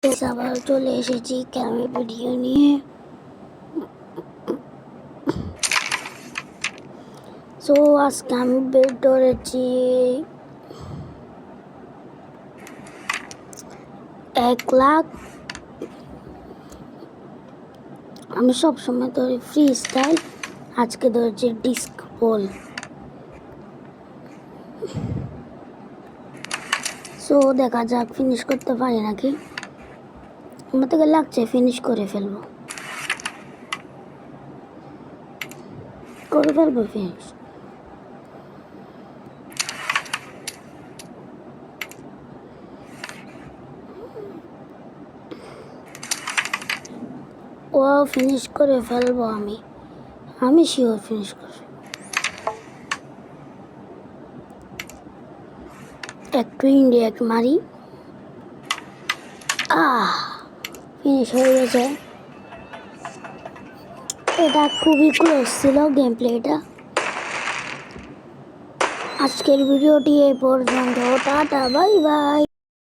আবার চলে এসেছি ক্যামেরা ভিডিও নিয়ে। সো আজকে আমি বেড ধরেছি 1,00,000। আমি সবসময় ধরি ফ্রি স্টাইল, আজকে ধরেছি ডিস্ক বল। সো দেখা যাক ফিনিশ করতে পারি নাকি। আমার থেকে লাগছে ফিনিশ করে ফেলবো ফিনিশ। ও ফিনিশ করে ফেলবো, আমি শিওর ফিনিশ করে ফেলবো। একটু ইন্ডিয়াট মারি, ফিনিশ হয়ে গেছে। এটা খুবই ক্লোজ ছিল গেম প্লেটা। আজকের ভিডিওটি এই পর্যন্ত। Tata, bye bye.